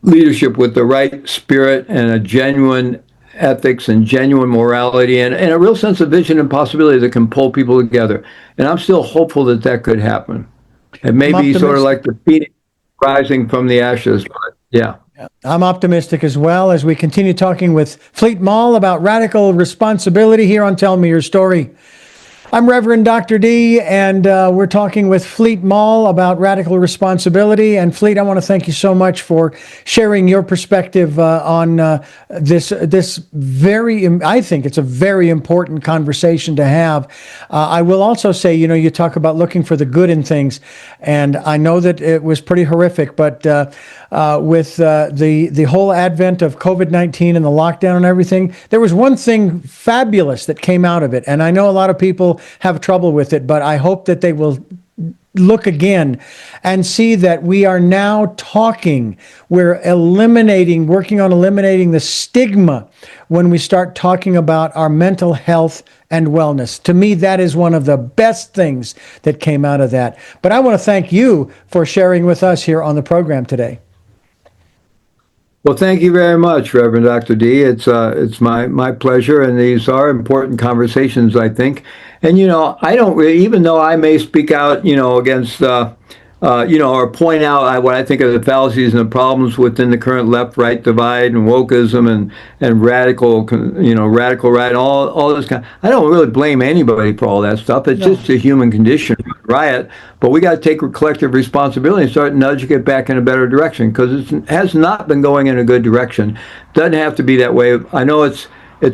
leadership with the right spirit and a genuine ethics and genuine morality and a real sense of vision and possibility that can pull people together. And I'm still hopeful that that could happen. It may be sort of like the phoenix rising from the ashes, but yeah. I'm optimistic as well as we continue talking with Fleet Maull about radical responsibility here on Tell Me Your Story. I'm Reverend Dr. D, and we're talking with Fleet Maull about radical responsibility. And Fleet, I want to thank you so much for sharing your perspective on this very, I think it's a very important conversation to have. I will also say, you talk about looking for the good in things, and I know that it was pretty horrific, but with the whole advent of COVID-19 and the lockdown and everything, there was one thing fabulous that came out of it. And I know a lot of people have trouble with it, but I hope that they will look again and see that we are now talking, we're working on eliminating the stigma when we start talking about our mental health and wellness. To me, that is one of the best things that came out of that. But I want to thank you for sharing with us here on the program today. Well, thank you very much, Reverend Dr. D. It's my pleasure, and these are important conversations, I think. And I don't really, even though I may speak out, against or point out what I think are the fallacies and the problems within the current left-right divide and wokeism and radical right, all this kind. I don't really blame anybody for all that stuff. It's just a human condition, riot. But we got to take collective responsibility and start nudging it back in a better direction, because it has not been going in a good direction. Doesn't have to be that way. I know it's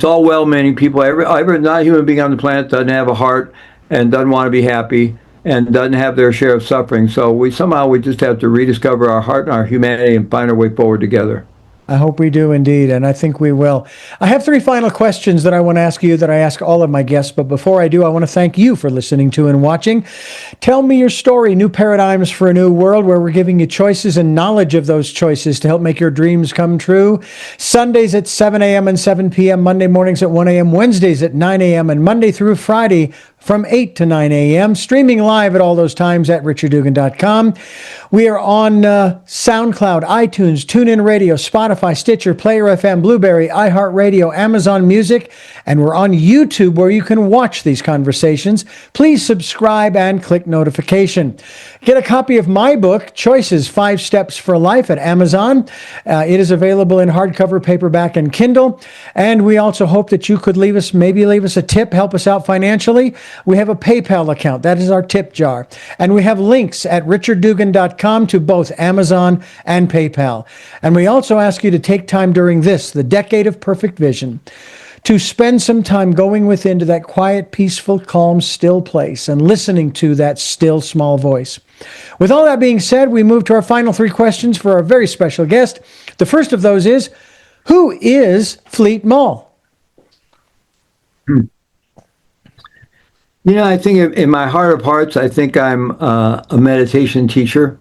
all well-meaning people. Every not human being on the planet doesn't have a heart and doesn't want to be happy and doesn't have their share of suffering. So we just have to rediscover our heart and our humanity and find our way forward together. I hope we do indeed, and I think we will. I have 3 final questions that I want to ask you that I ask all of my guests, but before I do, I want to thank you for listening to and watching. Tell Me Your Story, New Paradigms for a New World, where we're giving you choices and knowledge of those choices to help make your dreams come true. Sundays at 7 a.m. and 7 p.m., Monday mornings at 1 a.m., Wednesdays at 9 a.m., and Monday through Friday from 8 to 9 a.m., streaming live at all those times at richarddugan.com. We are on SoundCloud, iTunes, TuneIn Radio, Spotify, Stitcher, Player FM, Blueberry, iHeartRadio, Amazon Music, and we're on YouTube where you can watch these conversations. Please subscribe and click notification. Get a copy of my book, Choices, 5 Steps for Life, at Amazon. It is available in hardcover, paperback, and Kindle. And we also hope that you could leave us a tip, help us out financially. We have a PayPal account. That is our tip jar. And we have links at richarddugan.com to both Amazon and PayPal. And we also ask you to take time during the decade of perfect vision, to spend some time going within to that quiet, peaceful, calm, still place and listening to that still, small voice. With all that being said, we move to our final 3 questions for our very special guest. The first of those is, who is Fleet Maull? I think in my heart of hearts, I think I'm a meditation teacher.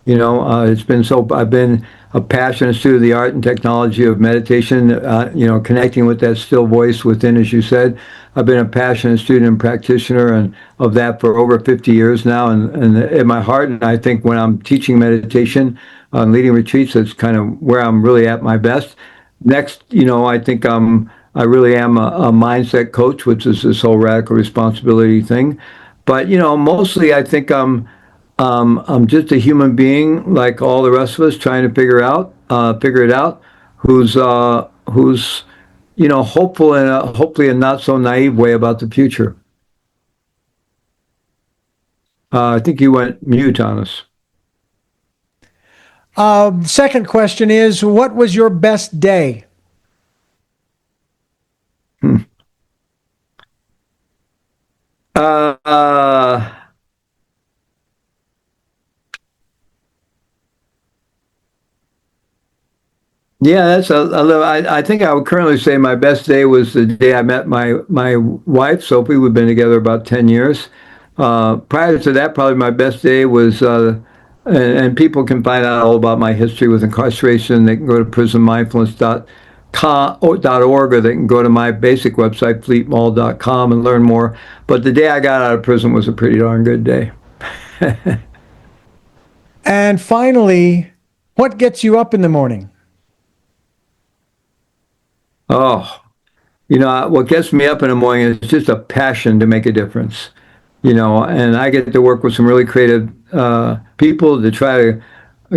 I've been a passionate student of the art and technology of meditation, connecting with that still voice within, as you said. I've been a passionate student and practitioner of that for over 50 years now. And in my heart, and I think when I'm teaching meditation, leading retreats, that's kind of where I'm really at my best. Next, I think I really am a mindset coach, which is this whole radical responsibility thing. But mostly I think I'm just a human being like all the rest of us, trying to figure it out, who's hopeful in hopefully a not so naive way about the future. I think you went mute on us. Second question is, what was your best day? Uh, Yeah, that's a little. I think I would currently say my best day was the day I met my wife, Sophie. We've been together about 10 years. Prior to that, probably my best day was, and people can find out all about my history with incarceration. They can go to prisonmindfulness.org, or they can go to my basic website, fleetmaull.com, and learn more. But the day I got out of prison was a pretty darn good day. And finally, what gets you up in the morning? Oh, what gets me up in the morning is just a passion to make a difference. And I get to work with some really creative people to try to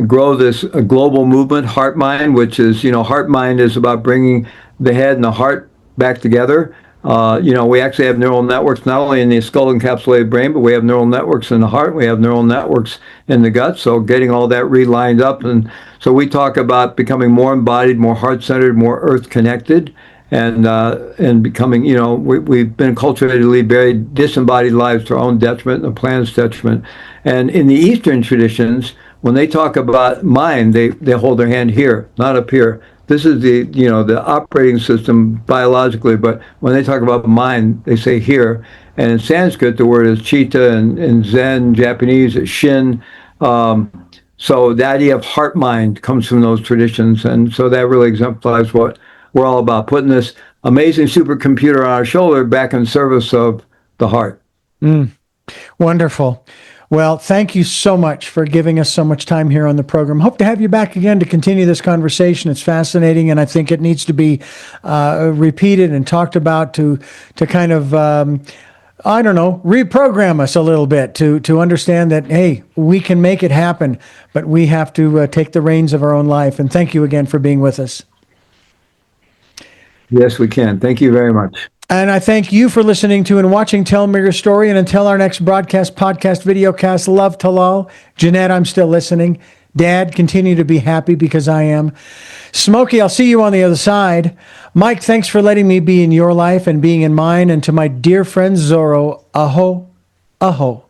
grow this global movement, Heart Mind, which is, Heart Mind is about bringing the head and the heart back together. We actually have neural networks not only in the skull encapsulated brain, but we have neural networks in the heart. We have neural networks in the gut. So getting all that relined up. And so we talk about becoming more embodied, more heart centered, more earth connected. And becoming, we've been cultivated to lead very disembodied lives to our own detriment and the planet's detriment. And in the Eastern traditions, when they talk about mind, they hold their hand here, not up here. This is the operating system biologically, but when they talk about mind, they say here. And in Sanskrit, the word is chitta, and in Zen, Japanese, it's shin. So the idea of heart mind comes from those traditions, and so that really exemplifies what we're all about, putting this amazing supercomputer on our shoulder back in service of the heart. Wonderful. Well, thank you so much for giving us so much time here on the program. Hope to have you back again to continue this conversation. It's fascinating, and I think it needs to be repeated and talked about to kind of, I don't know, reprogram us a little bit to understand that, hey, we can make it happen, but we have to take the reins of our own life. And thank you again for being with us. Yes, we can. Thank you very much. And I thank you for listening to and watching Tell Me Your Story. And until our next broadcast, podcast, videocast, love Talal. Jeanette, I'm still listening. Dad, continue to be happy because I am. Smokey, I'll see you on the other side. Mike, thanks for letting me be in your life and being in mine. And to my dear friend Zorro, aho, aho.